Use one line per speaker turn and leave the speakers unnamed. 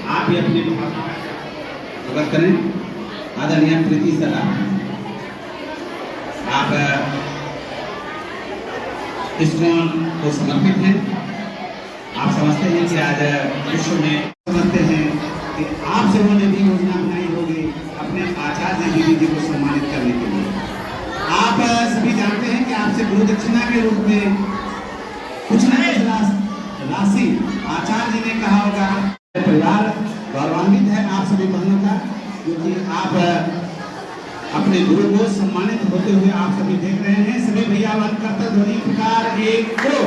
आप भी अपने प्रकट करें। आदरणीय प्रीति सर, आप इस्कॉन को समर्पित हैं। आप समझते हैं कि आज विश्व में समझते हैं कि आप सबों ने भी योजना बनाई होगी अपने आचार्य दीदी जी को सम्मानित करने के लिए। आप सभी जानते हैं कि आपसे गुरु दक्षिणा के रूप में कुछ न कुछ राशि आचार्य जी ने कहा होगा। परिवार गौरवान्वित है आप सभी बहनों का, क्योंकि आप अपने गुरु को सम्मानित होते हुए आप सभी देख रहे हैं। सभी भैया वन करतल ध्वनि प्रकार 1 2